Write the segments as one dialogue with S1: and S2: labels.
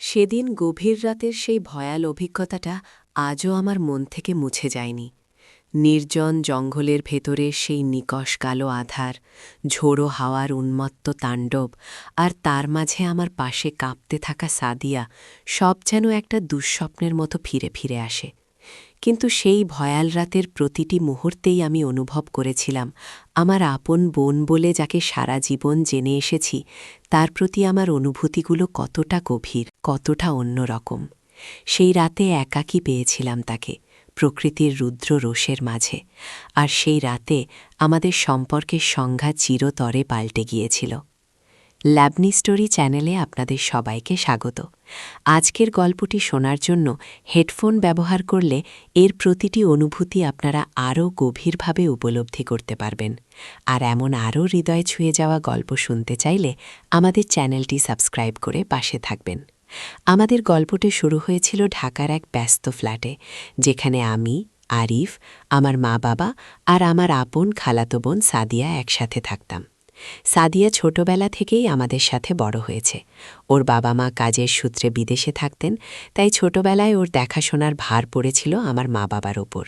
S1: সেদিন গভীর রাতের সেই ভয়াল অভিজ্ঞতাটা আজও আমার মন থেকে মুছে যায়নি। নির্জন জঙ্গলের ভেতরে সেই নিকষ কালো আধার, ঝোড়ো হাওয়ার উন্মত্ত তাণ্ডব, আর তার মাঝে আমার পাশে কাঁপতে থাকা সাদিয়া, সব যেন একটা দুঃস্বপ্নের মতো ফিরে ফিরে আসে। কিন্তু সেই ভয়াল রাতের প্রতিটি মুহূর্তেই আমি অনুভব করেছিলাম আমার আপন বোন বলে যাকে সারা জীবন জেনে এসেছি, তার প্রতি আমার অনুভূতিগুলো কতটা গভীর, কতটা অন্যরকম। সেই রাতে একাকী পেয়েছিলাম তাকে, প্রকৃতির রুদ্র রোষের মাঝে। আর সেই রাতে আমাদের সম্পর্কের সংজ্ঞা চিরতরে পাল্টে গিয়েছিল। ল্যাবনি স্টোরি চ্যানেলে আপনাদের সবাইকে স্বাগত। আজকের গল্পটি শোনার জন্য হেডফোন ব্যবহার করলে এর প্রতিটি অনুভূতি আপনারা আরও গভীরভাবে উপলব্ধি করতে পারবেন। আর এমন আরও হৃদয় ছুঁয়ে যাওয়া গল্প শুনতে চাইলে আমাদের চ্যানেলটি সাবস্ক্রাইব করে পাশে থাকবেন। আমাদের গল্পটি শুরু হয়েছিল ঢাকার এক ব্যস্ত ফ্ল্যাটে, যেখানে আমি, আরিফ, আমার মা বাবা আর আমার আপন খালাতো বোন সাদিয়া একসাথে থাকতাম। সাদিয়া ছোটবেলা থেকেই আমাদের সাথে বড় হয়েছে। ওর বাবা মা কাজের সূত্রে বিদেশে থাকতেন, তাই ছোটবেলায় ওর দেখাশোনার ভার পড়েছিল আমার মা বাবার ওপর।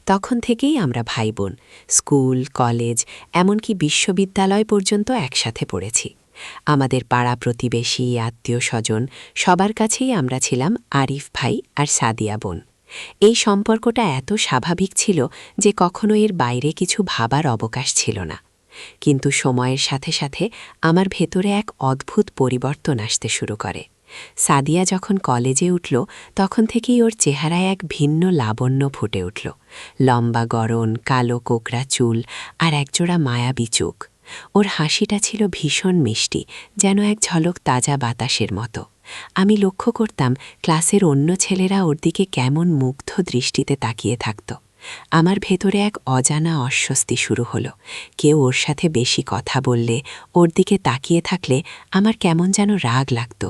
S1: তখন থেকেই আমরা ভাই বোন স্কুল, কলেজ, এমনকি বিশ্ববিদ্যালয় পর্যন্ত একসাথে পড়েছি। আমাদের পাড়া প্রতিবেশী, আত্মীয় স্বজন সবার কাছেই আমরা ছিলাম আরিফ ভাই আর সাদিয়া বোন। এই সম্পর্কটা এত স্বাভাবিক ছিল যে কখনো এর বাইরে কিছু ভাবার অবকাশ ছিল না। কিন্তু সময়ের সাথে সাথে আমার ভেতরে এক অদ্ভুত পরিবর্তন আসতে শুরু করে। সাদিয়া যখন কলেজে উঠল, তখন থেকেই ওর চেহারায় এক ভিন্ন লাবণ্য ফুটে উঠল। লম্বা গড়ন, কালো কোকড়া চুল আর একজোড়া মায়াবী চোখ। ওর হাসিটা ছিল ভীষণ মিষ্টি, যেন এক ঝলক তাজা বাতাসের মতো। আমি লক্ষ্য করতাম ক্লাসের অন্য ছেলেরা ওর দিকে কেমন মুগ্ধ দৃষ্টিতে তাকিয়ে থাকত। আমার ভেতরে এক অজানা অস্বস্তি শুরু হলো। কেউ ওর সাথে বেশি কথা বললে, ওর দিকে তাকিয়ে থাকলে আমার কেমন যেন রাগ লাগত।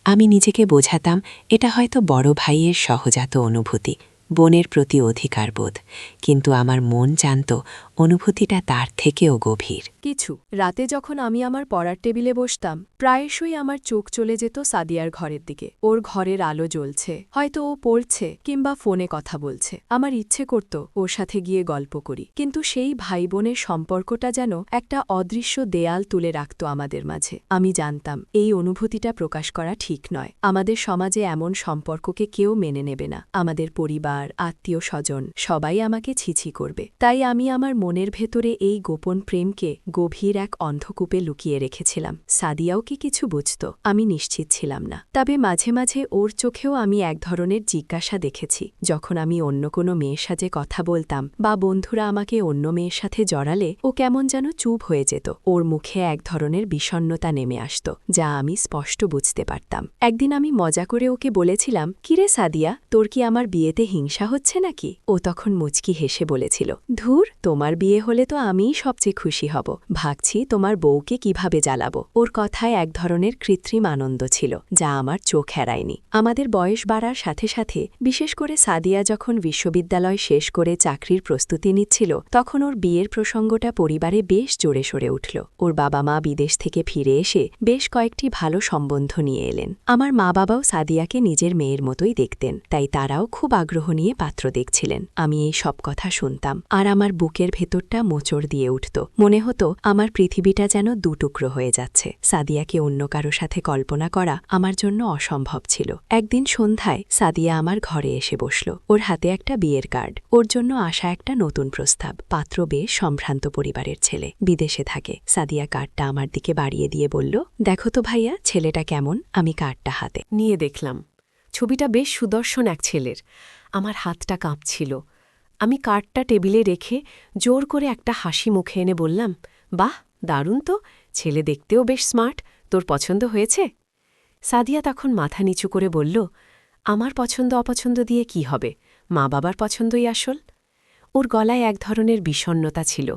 S1: আমি নিজেকে বোঝাতাম এটা হয়তো বড় ভাইয়ের সহজাত অনুভূতি, বোনের প্রতি অধিকারবোধ। কিন্তু আমার মন জানত অনুভূতিটা তার থেকেও গভীর
S2: কিছু। রাতে যখন আমি আমার পড়ার টেবিলে বসতাম, প্রায়শই আমার চোখ চলে যেত সাদিয়ার ঘরের দিকে। ওর ঘরের আলো জ্বলছে, হয়তো ও পড়ছে কিংবা ফোনে কথা বলছে। আমার ইচ্ছে করত ওর সাথে গিয়ে গল্প করি, কিন্তু সেই ভাই বোনের সম্পর্কটা যেন একটা অদৃশ্য দেয়াল তুলে রাখত আমাদের মাঝে। আমি জানতাম এই অনুভূতিটা প্রকাশ করা ঠিক নয়। আমাদের সমাজে এমন সম্পর্ককে কেউ মেনে নেবে না। আমাদের পরিবার, আত্মীয় স্বজন সবাই আমাকে ছিছি করবে। তাই আমি আমার মনের ভেতরে এই গোপন প্রেমকে গভীর এক অন্ধকূপে লুকিয়ে রেখেছিলাম। সাদিয়াও কি কিছু বুঝত? আমি নিশ্চিত ছিলাম না। তবে মাঝে মাঝে ওর চোখেও আমি এক ধরনের জিজ্ঞাসা দেখেছি। যখন আমি অন্য কোনো মেয়ের সাথে কথা বলতাম বা বন্ধুরা আমাকে অন্য মেয়ের সাথে জড়ালে, ও কেমন যেন চুপ হয়ে যেত। ওর মুখে এক ধরনের বিষণ্ণতা নেমে আসত, যা আমি স্পষ্ট বুঝতে পারতাম। একদিন আমি মজা করে ওকে বলেছিলাম, কিরে সাদিয়া, তোর কি আমার বিয়েতে হিংসা হচ্ছে নাকি? ও তখন মুচকি হেসে বলেছিল, ধুর, তোমার বিয়ে হলে তো আমিই সবচেয়ে খুশি হব। ভাবছি তোমার বউকে কিভাবে জ্বালাবো। ওর কথায় এক ধরনের কৃত্রিম আনন্দ ছিল, যা আমার চোখ এড়ায়নি। আমাদের বয়স বাড়ার সাথে সাথে, বিশেষ করে সাদিয়া যখন বিশ্ববিদ্যালয় শেষ করে চাকরির প্রস্তুতি নিচ্ছিল, তখন ওর বিয়ের প্রসঙ্গটা পরিবারে বেশ জোরে সরে উঠল। ওর বাবা মা বিদেশ থেকে ফিরে এসে বেশ কয়েকটি ভালো সম্বন্ধ নিয়ে এলেন। আমার মা বাবাও সাদিয়াকে নিজের মেয়ের মতোই দেখতেন, তাই তারাও খুব আগ্রহ নিয়ে পাত্র দেখছিলেন। আমি এই সব কথা শুনতাম, আর আমার বুকের ভেতরটা মোচড় দিয়ে উঠত। মনে হতো আমার পৃথিবীটা যেন দুটুকরো হয়ে যাচ্ছে। সাদিয়াকে অন্য কারো সাথে কল্পনা করা আমার জন্য অসম্ভব ছিল। একদিন সন্ধ্যায় সাদিয়া আমার ঘরে এসে বসল। ওর হাতে একটা বিয়ের কার্ড। ওর জন্য আসা একটা নতুন প্রস্তাব। পাত্র বেশ সম্ভ্রান্ত পরিবারের ছেলে, বিদেশে থাকে। সাদিয়া কার্ডটা আমার দিকে বাড়িয়ে দিয়ে বলল, দেখো তো ভাইয়া, ছেলেটা কেমন? আমি কার্ডটা হাতে
S1: নিয়ে দেখলাম। ছবিটা বেশ সুদর্শন এক ছেলের। আমার হাতটা কাঁপছিল। আমি কার্ডটা টেবিলে রেখে জোর করে একটা হাসি মুখে এনে বললাম, বাহ, দারুণ তো, ছেলে দেখতেও বেশ স্মার্ট। তোর পছন্দ হয়েছে? সাদিয়া তখন মাথা নিচু করে বলল, আমার পছন্দ অপছন্দ দিয়ে কি হবে, মা বাবার পছন্দই আসল। ওর গলায় এক ধরনের বিষণ্ণতা ছিল,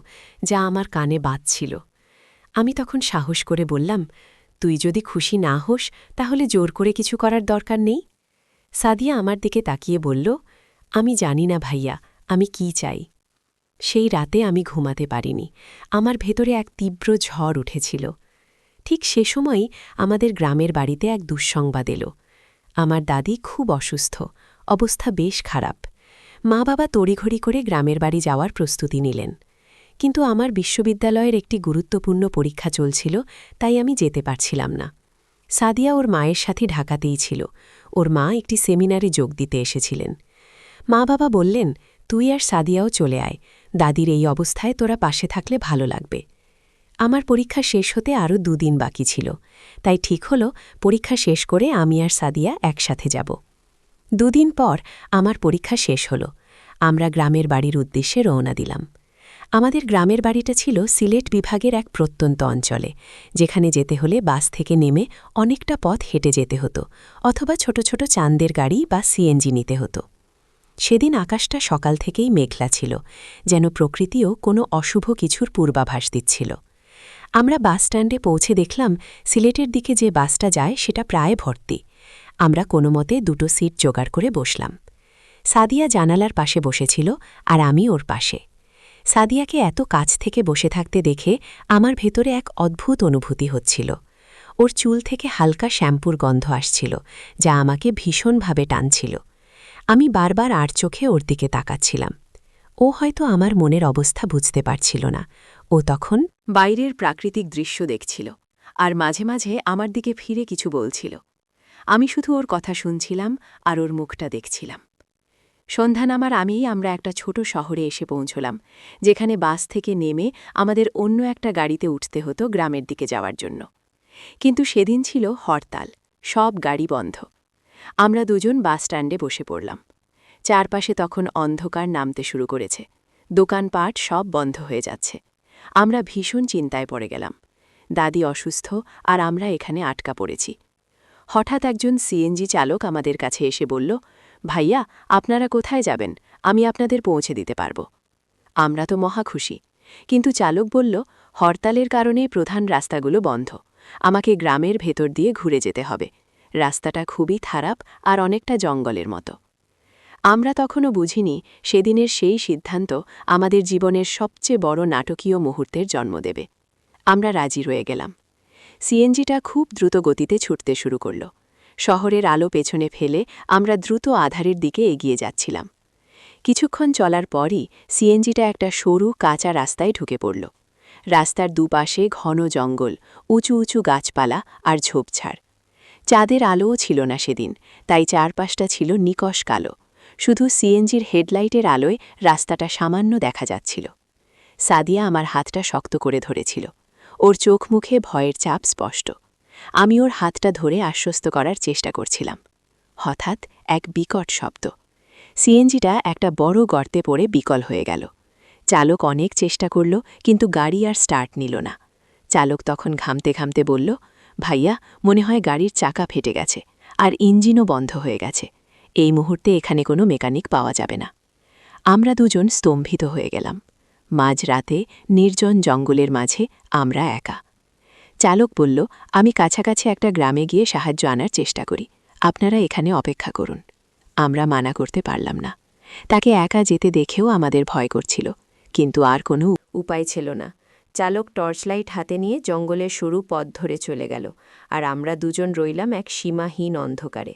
S1: যা আমার কানে বাজছিল। আমি তখন সাহস করে বললাম, তুই যদি খুশি না হোস, তাহলে জোর করে কিছু করার দরকার নেই। সাদিয়া আমার দিকে তাকিয়ে বলল, আমি জানি না ভাইয়া, আমি কি চাই। সেই রাতে আমি ঘুমাতে পারিনি। আমার ভেতরে এক তীব্র ঝড় উঠেছিল। ঠিক সে সময়ই আমাদের গ্রামের বাড়িতে এক দুঃসংবাদ এলো। আমার দাদি খুব অসুস্থ, অবস্থা বেশ খারাপ। মা বাবা তড়িঘড়ি করে গ্রামের বাড়ি যাওয়ার প্রস্তুতি নিলেন। কিন্তু আমার বিশ্ববিদ্যালয়ের একটি গুরুত্বপূর্ণ পরীক্ষা চলছিল, তাই আমি যেতে পারছিলাম না। সাদিয়া ওর মায়ের সাথে ঢাকাতেই ছিল। ওর মা একটি সেমিনারে যোগ দিতে এসেছিলেন। মা বাবা বললেন, তুই আর সাদিয়াও চলে আয়, দাদির এই অবস্থায় তোরা পাশে থাকলে ভালো লাগবে। আমার পরীক্ষা শেষ হতে আরও 2 দিন বাকি ছিল, তাই ঠিক হল পরীক্ষা শেষ করে আমি আর সাদিয়া একসাথে যাব। 2 দিন পর আমার পরীক্ষা শেষ হল। আমরা গ্রামের বাড়ির উদ্দেশ্যে রওনা দিলাম। আমাদের গ্রামের বাড়িটা ছিল সিলেট বিভাগের এক প্রত্যন্ত অঞ্চলে, যেখানে যেতে হলে বাস থেকে নেমে অনেকটা পথ হেঁটে যেতে হতো, অথবা ছোট ছোট চাঁদের গাড়ি বা সিএনজি নিতে হতো। সেদিন আকাশটা সকাল থেকেই মেঘলা ছিল, যেন প্রকৃতিও কোনো অশুভ কিছুর পূর্বাভাস দিচ্ছিল। আমরা বাসস্ট্যান্ডে পৌঁছে দেখলাম সিলেটের দিকে যে বাসটা যায় সেটা প্রায় ভর্তি। আমরা কোনো মতে 2টো সিট জোগাড় করে বসলাম। সাদিয়া জানালার পাশে বসেছিল আর আমি ওর পাশে। সাদিয়াকে এত কাছ থেকে বসে থাকতে দেখে আমার ভেতরে এক অদ্ভুত অনুভূতি হচ্ছিল। ওর চুল থেকে হালকা শ্যাম্পুর গন্ধ আসছিল, যা আমাকে ভীষণভাবে টানছিল। আমি বারবার আর চোখে ওর দিকে তাকাচ্ছিলাম। ও হয়তো আমার মনের অবস্থা বুঝতে পারছিল না। ও তখন বাইরের প্রাকৃতিক দৃশ্য দেখছিল, আর মাঝে মাঝে আমার দিকে ফিরে কিছু বলছিল। আমি শুধু ওর কথা শুনছিলাম আর ওর মুখটা দেখছিলাম। সন্ধ্যা নামার আগেই আমরা একটা ছোট শহরে এসে পৌঁছলাম, যেখানে বাস থেকে নেমে আমাদের অন্য একটা গাড়িতে উঠতে হতো গ্রামের দিকে যাওয়ার জন্য। কিন্তু সেদিন ছিল হরতাল, সব গাড়ি বন্ধ। আমরা দুজন বাস স্ট্যান্ডে বসে পড়লাম। চারপাশে তখন অন্ধকার নামতে শুরু করেছে, দোকানপাট সব বন্ধ হয়ে যাচ্ছে। আমরা ভীষণ চিন্তায় পড়ে গেলাম। দাদি অসুস্থ আর আমরা এখানে আটকা পড়েছি। হঠাৎ একজন সিএনজি চালক আমাদের কাছে এসে বলল, ভাইয়া, আপনারা কোথায় যাবেন? আমি আপনাদের পৌঁছে দিতে পারব। আমরা তো মহা খুশি, কিন্তু চালক বলল, হরতালের কারণে প্রধান রাস্তাগুলো বন্ধ, আমাকে গ্রামের ভেতর দিয়ে ঘুরে যেতে হবে। রাস্তাটা খুবই খারাপ আর অনেকটা জঙ্গলের মতো। আমরা তখনও বুঝিনি সেদিনের সেই সিদ্ধান্ত আমাদের জীবনের সবচেয়ে বড় নাটকীয় মুহূর্তের জন্ম দেবে। আমরা রাজি রয়ে গেলাম। সিএনজিটা খুব দ্রুত গতিতে ছুটতে শুরু করল। শহরের আলো পেছনে ফেলে আমরা দ্রুত আধারের দিকে এগিয়ে যাচ্ছিলাম। কিছুক্ষণ চলার পরই সিএনজিটা একটা সরু কাঁচা রাস্তায় ঢুকে পড়ল। রাস্তার দুপাশে ঘন জঙ্গল, উঁচু উঁচু গাছপালা আর ঝোপঝাড়। চাঁদের আলোও ছিল না সেদিন, তাই চারপাশটা ছিল নিকষ কালো। শুধু সিএনজির হেডলাইটের আলোয় রাস্তাটা সামান্য দেখা যাচ্ছিল। সাদিয়া আমার হাতটা শক্ত করে ধরেছিল। ওর চোখ মুখে ভয়ের চাপ স্পষ্ট। আমি ওর হাতটা ধরে আশ্বস্ত করার চেষ্টা করছিলাম। হঠাৎ এক বিকট শব্দ। সিএনজিটা একটা বড় গর্তে পড়ে বিকল হয়ে গেল। চালক অনেক চেষ্টা করল, কিন্তু গাড়ি আর স্টার্ট নিল না। চালক তখন ঘামতে ঘামতে বলল, ভাইয়া, মনে হয় গাড়ির চাকা ফেটে গেছে আর ইঞ্জিনও বন্ধ হয়ে গেছে। এই মুহূর্তে এখানে কোনো মেকানিক পাওয়া যাবে না। আমরা দুজন স্তম্ভিত হয়ে গেলাম। মাঝরাতে নির্জন জঙ্গলের মাঝে আমরা একা। চালক বলল, আমি কাছাকাছি একটা গ্রামে গিয়ে সাহায্য আনার চেষ্টা করি, আপনারা এখানে অপেক্ষা করুন। আমরা মানা করতে পারলাম না। তাকে একা যেতে দেখেও আমাদের ভয় করছিল, কিন্তু আর কোনো উপায় ছিল না। চালক টর্চলাইট হাতে নিয়ে জঙ্গলের সরু পথ ধরে চলে গেল, আর আমরা দুজন রইলাম এক সীমাহীন অন্ধকারে।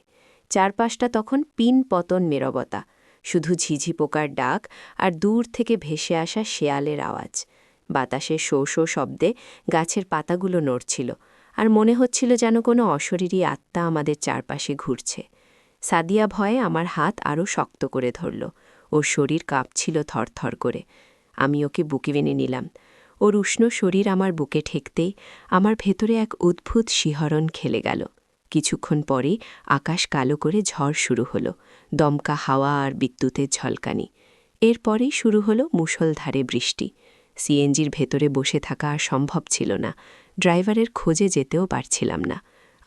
S1: চারপাশটা তখন পিন পতন নীরবতা, শুধু ঝিঝি পোকার ডাক আর দূর থেকে ভেসে আসা শেয়ালের আওয়াজ। বাতাসে শো শো শব্দে গাছের পাতাগুলো নড়ছিল, আর মনে হচ্ছিল যেন কোনো অশরীরী আত্মা আমাদের চারপাশে ঘুরছে। সাদিয়া ভয়ে আমার হাত আরও শক্ত করে ধরল। ওর শরীর কাঁপছিল থরথর করে। আমি ওকে বুকে বেনে নিলাম। ওর উষ্ণ শরীর আমার বুকে ঠেকতেই আমার ভেতরে এক অদ্ভুত শিহরণ খেলে গেল। কিছুক্ষণ পরেই আকাশ কালো করে ঝড় শুরু হলো, দমকা হাওয়া আর বিদ্যুতের ঝলকানি। এরপরেই শুরু হলো মুষলধারে বৃষ্টি। সিএনজির ভেতরে বসে থাকা আর সম্ভব ছিল না। ড্রাইভারের খোঁজে যেতেও পারছিলাম না।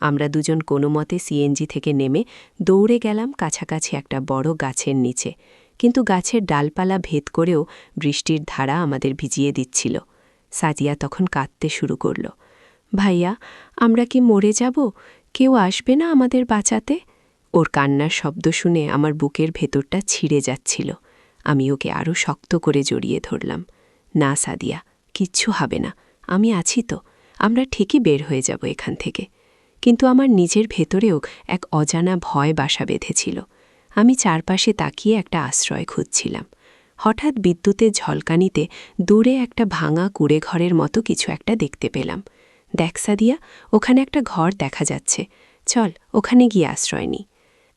S1: আমরা দুজন কোনো মতে সিএনজি থেকে নেমে দৌড়ে গেলাম কাছাকাছি একটা বড় গাছের নিচে, কিন্তু গাছের ডালপালা ভেদ করেও বৃষ্টির ধারা আমাদের ভিজিয়ে দিচ্ছিল। সাদিয়া তখন কাঁদতে শুরু করল, ভাইয়া, আমরা কি মরে যাব? কেউ আসবে না আমাদের বাঁচাতে? ওর কান্নার শব্দ শুনে আমার বুকের ভেতরটা ছিঁড়ে যাচ্ছিল। আমি ওকে আরও শক্ত করে জড়িয়ে ধরলাম। না সাদিয়া, কিচ্ছু হবে না, আমি আছি তো, আমরা ঠিকই বের হয়ে যাব এখান থেকে। কিন্তু আমার নিজের ভেতরেও এক অজানা ভয় বাসা বেঁধেছিল। আমি চারপাশে তাকিয়ে একটা আশ্রয় খুঁজছিলাম। হঠাৎ বিদ্যুতের ঝলকানিতে দূরে একটা ভাঙা কুঁড়েঘরের মতো কিছু একটা দেখতে পেলাম। দেখ সাদিয়া, ওখানে একটা ঘর দেখা যাচ্ছে, চল ওখানে গিয়ে আশ্রয় নিই।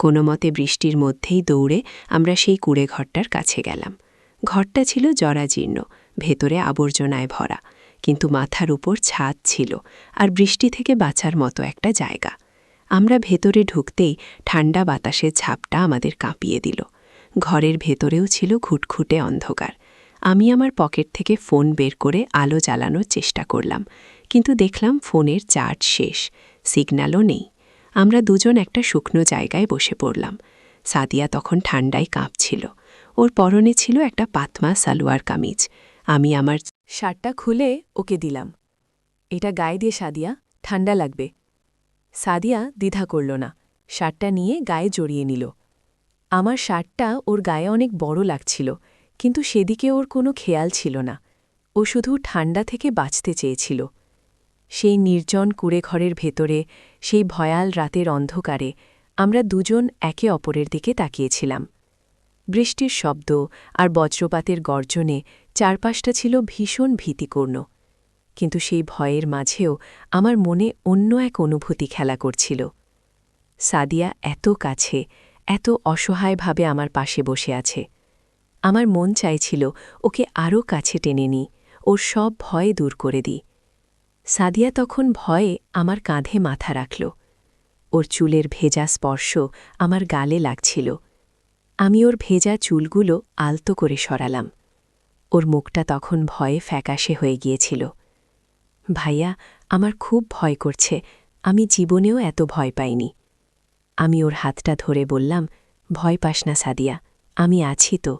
S1: কোনো মতে বৃষ্টির মধ্যেই দৌড়ে আমরা সেই কুঁড়েঘরটার কাছে গেলাম। ঘরটা ছিল জরাজীর্ণ, ভেতরে আবর্জনায় ভরা, কিন্তু মাথার উপর ছাদ ছিল আর বৃষ্টি থেকে বাঁচার মতো একটা জায়গা। আমরা ভেতরে ঢুকতেই ঠান্ডা বাতাসের ঝাপটা আমাদের কাঁপিয়ে দিল। ঘরের ভেতরেও ছিল ঘুটঘুটে অন্ধকার। আমি আমার পকেট থেকে ফোন বের করে আলো জ্বালানোর চেষ্টা করলাম, কিন্তু দেখলাম ফোনের চার্জ শেষ, সিগন্যালও নেই। আমরা দুজন একটা শুকনো জায়গায় বসে পড়লাম। সাদিয়া তখন ঠান্ডায় কাঁপছিল। ওর পরনে ছিল একটা পাতমা সালোয়ার কামিজ। আমি আমার
S2: শার্টটা খুলে ওকে দিলাম। এটা গায়ে দিয়ে সাদিয়া, ঠান্ডা লাগবে। সাদিয়া দ্বিধা করল না, শার্টটা নিয়ে গায়ে জড়িয়ে নিল। আমার শার্টটা ওর গায়ে অনেক বড় লাগছিল, কিন্তু সেদিকে ওর কোনো খেয়াল ছিল না। ও শুধু ঠান্ডা থেকে বাঁচতে চেয়েছিল। সেই নির্জন কুঁড়েঘরের ভেতরে, সেই ভয়াল রাতের অন্ধকারে আমরা দুজন একে অপরের দিকে তাকিয়েছিলাম। বৃষ্টির শব্দ আর বজ্রপাতের গর্জনে চারপাশটা ছিল ভীষণ ভীতিপূর্ণ, কিন্তু সেই ভয়ের মাঝেও আমার মনে অন্য এক অনুভূতি খেলা করছিল। সাদিয়া এত কাছে, এত অসহায়ভাবে আমার পাশে বসে আছে। আমার মন চাইছিল ওকে আরও কাছে টেনে নিই, ওর সব ভয় দূর করে দিই। সাদিয়া তখন ভয়ে আমার কাঁধে মাথা রাখল। ওর চুলের ভেজা স্পর্শ আমার গালে লাগছিল। আমি ওর ভেজা চুলগুলো আলতো করে সরালাম। ওর মুখটা তখন ভয়ে ফ্যাকাশে হয়ে গিয়েছিল। ভাইয়া, আমার খুব ভয় করছে, আমি জীবনেও এত ভয় পাইনি। আমি ওর হাতটা ধরে বললাম, ভয় পাস না সাদিয়া, আমি আছি তো।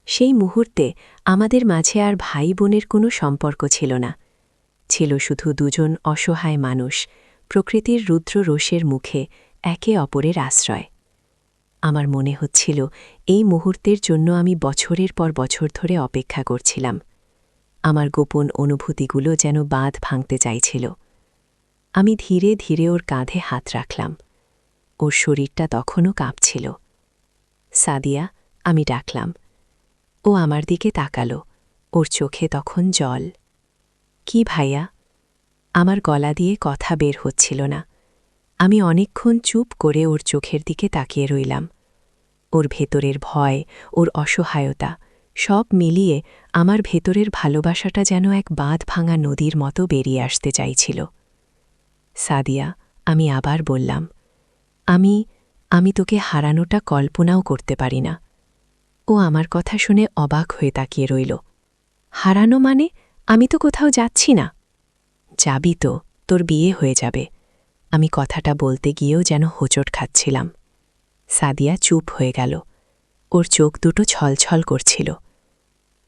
S2: সেই মুহূর্তে আমাদের মাঝে আর ভাই বোনের কোনো সম্পর্ক ছিল না, ছিল শুধু দুজন অসহায় মানুষ, প্রকৃতির রুদ্র রোষের মুখে একে অপরের আশ্রয়। আমার মনে হচ্ছিল এই মুহূর্তের জন্য আমি বছরের পর বছর ধরে অপেক্ষা করছিলাম। আমার গোপন অনুভূতিগুলো যেন বাঁধ ভাঙতে চাইছিল। আমি ধীরে ধীরে ওর কাঁধে হাত রাখলাম। ওর শরীরটা তখনও কাঁপছিল। সাদিয়া, আমি ডাকলাম। ও আমার দিকে তাকালো, ওর চোখে তখন জল। কি ভাইয়া? আমার গলা দিয়ে কথা বের হচ্ছিল না। আমি অনেকক্ষণ চুপ করে ওর চোখের দিকে তাকিয়ে রইলাম। ওর ভেতরের ভয়, ওর অসহায়তা, সব মিলিয়ে আমার ভেতরের ভালোবাসাটা যেন এক বাঁধ ভাঙা নদীর মতো বেরিয়ে আসতে চাইছিল। সাদিয়া, আমি আবার বললাম, আমি তোকে হারানোটা কল্পনাও করতে পারি না। ও আমার কথা শুনে অবাক হয়ে তাকিয়ে রইল। হারানো মানে? আমি তো কোথাও যাচ্ছি না। যাবি তো, তোর বিয়ে হয়ে যাবে। আমি কথাটা বলতে গিয়েও যেন হোঁচট খাচ্ছিলাম। সাদিয়া চুপ হয়ে গেল। ওর চোখ দুটো ছলছল করছিল।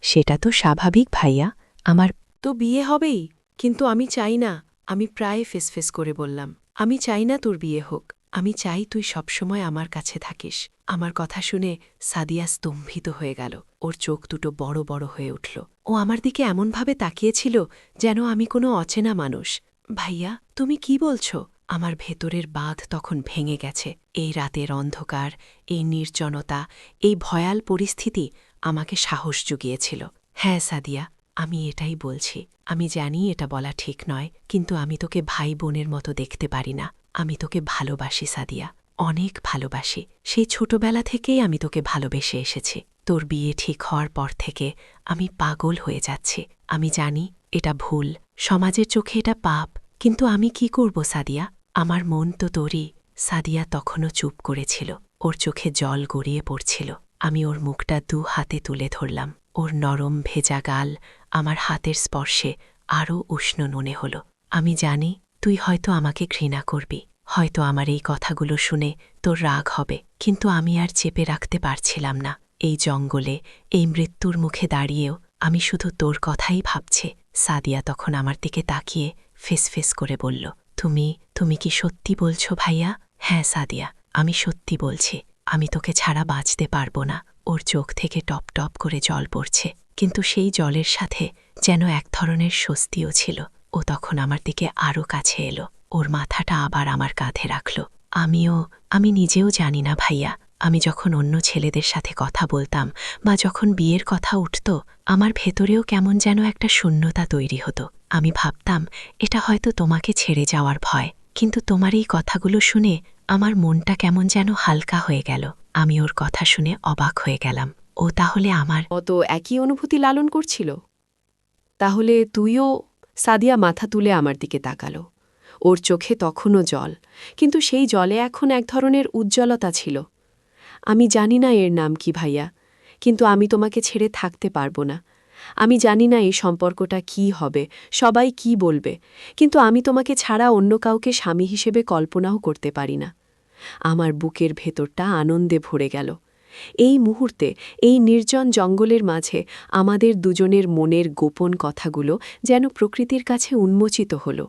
S2: সেটা তো স্বাভাবিক ভাইয়া, আমার তো বিয়ে হবেই, কিন্তু আমি চাই না। আমি প্রায় ফেসফেস করে বললাম, আমি চাই না তোর বিয়ে হোক, আমি চাই তুই সবসময় আমার কাছে থাকিস। আমার কথা শুনে সাদিয়া স্তম্ভিত হয়ে গেল। ওর চোখ দুটো বড় বড় হয়ে উঠল। ও আমার দিকে এমনভাবে তাকিয়েছিল যেন আমি কোনো অচেনা মানুষ। ভাইয়া, তুমি কি বলছো? আমার ভেতরের বাঁধ তখন ভেঙে গেছে। এই রাতের অন্ধকার, এই নির্জনতা, এই ভয়াল পরিস্থিতি আমাকে সাহস জুগিয়েছিল। হ্যাঁ সাদিয়া, আমি এটাই বলছি। আমি জানি এটা বলা ঠিক নয়, কিন্তু আমি তোকে ভাই বোনের মতো দেখতে পারি না। আমি তোকে ভালোবাসি সাদিয়া, অনেক ভালোবাসি। সেই ছোটবেলা থেকেই আমি তোকে ভালোবেসে এসেছি। তোর বিয়ে ঠিক হওয়ার পর থেকে আমি পাগল হয়ে যাচ্ছি। আমি জানি এটা ভুল, সমাজের চোখে এটা পাপ, কিন্তু আমি কি করব সাদিয়া? আমার মন তো তোরই। সাদিয়া তখনও চুপ করেছিল। ওর চোখে জল গড়িয়ে পড়ছিল। আমি ওর মুখটা 2 হাতে তুলে ধরলাম। ওর নরম ভেজা গাল আমার হাতের স্পর্শে আরও উষ্ণ মনে হল। আমি জানি তুই হয়তো আমাকে ঘৃণা করবি, হয়তো আমার এই কথাগুলো শুনে তোর রাগ হবে, কিন্তু আমি আর চেপে রাখতে পারছিলাম না। এই জঙ্গলে, এই মৃত্যুর মুখে দাঁড়িয়েও আমি শুধু তোর কথাই ভাবছি। সাদিয়া তখন আমার দিকে তাকিয়ে ফেসফেস করে বলল, তুমি কি সত্যি বলছো ভাইয়া? হ্যাঁ সাদিয়া, আমি সত্যি বলছি। আমি তোকে ছাড়া বাঁচতে পারবো না। ওর চোখ থেকে টপ টপ করে জল পড়ছে, কিন্তু সেই জলের সাথে যেন এক ধরনের স্বস্তিও ছিল। ও তখন আমার দিকে আরও কাছে এলো।
S1: ওর মাথাটা আবার আমার কাঁধে রাখল। আমি নিজেও জানি না ভাইয়া, আমি যখন অন্য ছেলেদের সাথে কথা বলতাম বা যখন বিয়ের কথা উঠত, আমার ভেতরেও কেমন যেন একটা শূন্যতা তৈরি হতো। আমি ভাবতাম এটা হয়তো তোমাকে ছেড়ে যাওয়ার ভয়, কিন্তু তোমার এই কথাগুলো শুনে আমার মনটা কেমন যেন হালকা হয়ে গেল। আমি ওর কথা শুনে অবাক হয়ে গেলাম। ও তাহলে আমার
S2: অত একই অনুভূতি লালন করছিল? তাহলে তুইও? সাদিয়া মাথা তুলে আমার দিকে তাকালো। ওর চোখে তখনও জল, কিন্তু সেই জলে এখন এক ধরনের উজ্জ্বলতা ছিল। আমি জানি না এর নাম কি ভাইয়া, কিন্তু আমি তোমাকে ছেড়ে থাকতে পারবো না। আমি জানি না এই সম্পর্কটা কি হবে, সবাই কি বলবে, কিন্তু আমি তোমাকে ছাড়া অন্য কাউকে স্বামী হিসেবে কল্পনাও করতে পারি না। আমার বুকের ভেতরটা আনন্দে ভরে গেল। এই মুহূর্তে, এই নির্জন জঙ্গলের মাঝে আমাদের দুজনের মনের গোপন কথাগুলো যেন প্রকৃতির কাছে উন্মোচিত হল।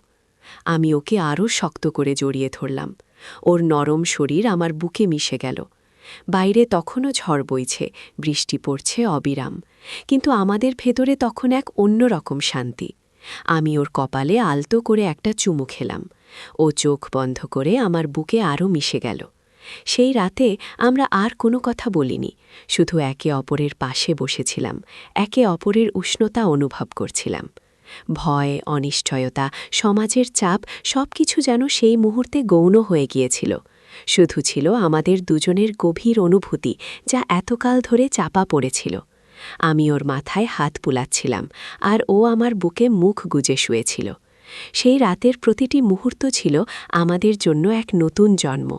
S2: আমি ওকে আরও শক্ত করে জড়িয়ে ধরলাম। ওর নরম শরীর আমার বুকে মিশে গেল। বাইরে তখনও ঝড় বইছে, বৃষ্টি পড়ছে অবিরাম, কিন্তু আমাদের ভেতরে তখন এক অন্যরকম শান্তি। আমি ওর কপালে আলতো করে একটা চুমু খেলাম। ও চোখ বন্ধ করে আমার বুকে আরও মিশে গেল। সেই রাতে আমরা আর কোনো কথা বলিনি, শুধু একে অপরের পাশে বসেছিলাম, একে অপরের উষ্ণতা অনুভব করছিলাম। ভয়, অনিশ্চয়তা, সমাজের চাপ সবকিছু যেন সেই মুহূর্তে গৌণ হয়ে গিয়েছিল। শুধু ছিল আমাদের দুজনের গভীর অনুভূতি, যা এতকাল ধরে চাপা পড়েছিল। আমি ওর মাথায় হাত বুলাচ্ছিলাম, আর ও আমার বুকে মুখ গুজে শুয়েছিল। সেই রাতের প্রতিটি মুহূর্ত ছিল আমাদের জন্য এক নতুন জন্ম,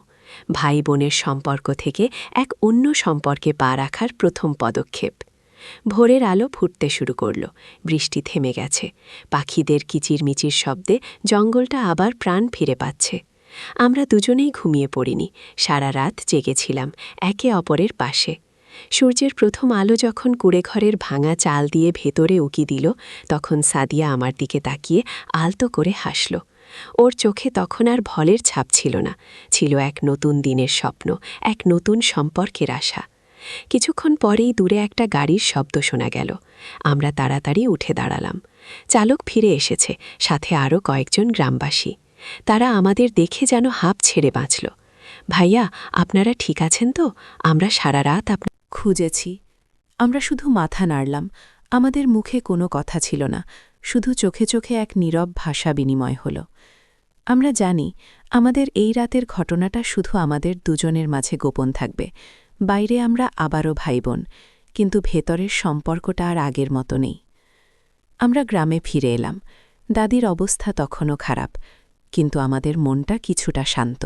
S2: ভাই বোনের সম্পর্ক থেকে এক অন্য সম্পর্কে পা রাখার প্রথম পদক্ষেপ। ভোরের আলো ফুটতে শুরু করল, বৃষ্টি থেমে গেছে, পাখিদের কিচিরমিচির শব্দে জঙ্গলটা আবার প্রাণ ফিরে পাচ্ছে। আমরা দুজনেই ঘুমিয়ে পড়িনি, সারা রাত জেগেছিলাম একে অপরের পাশে। সূর্যের প্রথম আলো যখন কুঁড়েঘরের ভাঙা চাল দিয়ে ভেতরে উকি দিল, তখন সাদিয়া আমার দিকে তাকিয়ে আলতো করে হাসল। ওর চোখে তখন আর ভলের ছাপ ছিল না, ছিল এক নতুন দিনের স্বপ্ন, এক নতুন সম্পর্কের আশা। কিছুক্ষণ পরেই দূরে একটা গাড়ির শব্দ শোনা গেল। আমরা তাড়াতাড়ি উঠে দাঁড়ালাম। চালক ফিরে এসেছে, সাথে আরও কয়েকজন গ্রামবাসী। তারা আমাদের দেখে যেন হাঁপ ছেড়ে বাঁচল। ভাইয়া, আপনারা ঠিক আছেন তো? আমরা সারা রাত খুঁজেছি। আমরা শুধু মাথা নাড়লাম, আমাদের মুখে কোনো কথা ছিল না, শুধু চোখে চোখে এক নীরব ভাষা বিনিময় হল। আমরা জানি আমাদের এই রাতের ঘটনাটা শুধু আমাদের দুজনের মাঝে গোপন থাকবে। বাইরে আমরা আবারও ভাইবোন, কিন্তু ভেতরের সম্পর্কটা আর আগের মতো নেই। আমরা গ্রামে ফিরে এলাম। দাদির অবস্থা তখনও খারাপ, কিন্তু আমাদের মনটা কিছুটা শান্ত।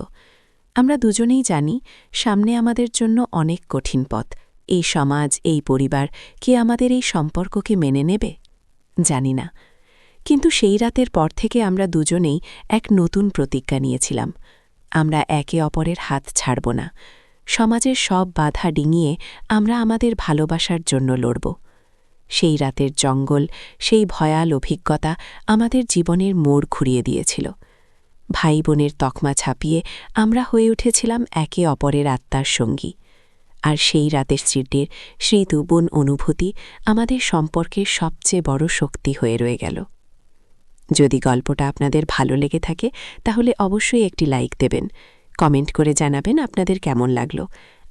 S2: আমরা দুজনেই জানি সামনে আমাদের জন্য অনেক কঠিন পথ। এই সমাজ, এই পরিবার কি আমাদের এই সম্পর্ককে মেনে নেবে জানি না, কিন্তু সেই রাতের পর থেকে আমরা দুজনেই এক নতুন প্রতিজ্ঞা নিয়েছিলাম। আমরা একে অপরের হাত ছাড়ব না। সমাজের সব বাধা ডিঙিয়ে আমরা আমাদের ভালোবাসার জন্য লড়ব। সেই রাতের জঙ্গল, সেই ভয়াল অভিজ্ঞতা আমাদের জীবনের মোড় ঘুরিয়ে দিয়েছিল। ভাই বোনের তকমা ছাপিয়ে আমরা হয়ে উঠেছিলাম একে অপরের আত্মার সঙ্গী। আর সেই রাতের স্মৃতির স্মৃতিবুন অনুভূতি আমাদের সম্পর্কের সবচেয়ে বড় শক্তি হয়ে রয়ে গেল। যদি গল্পটা আপনাদের ভালো লেগে থাকে তাহলে অবশ্যই একটি লাইক দেবেন, কমেন্ট করে জানাবেন আপনাদের কেমন লাগলো।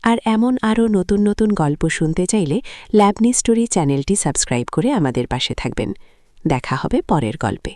S2: আর এমন আরও নতুন নতুন গল্প শুনতে চাইলে ল্যাবনি স্টোরি চ্যানেলটি সাবস্ক্রাইব করে আমাদের পাশে থাকবেন। দেখা হবে পরের গল্পে।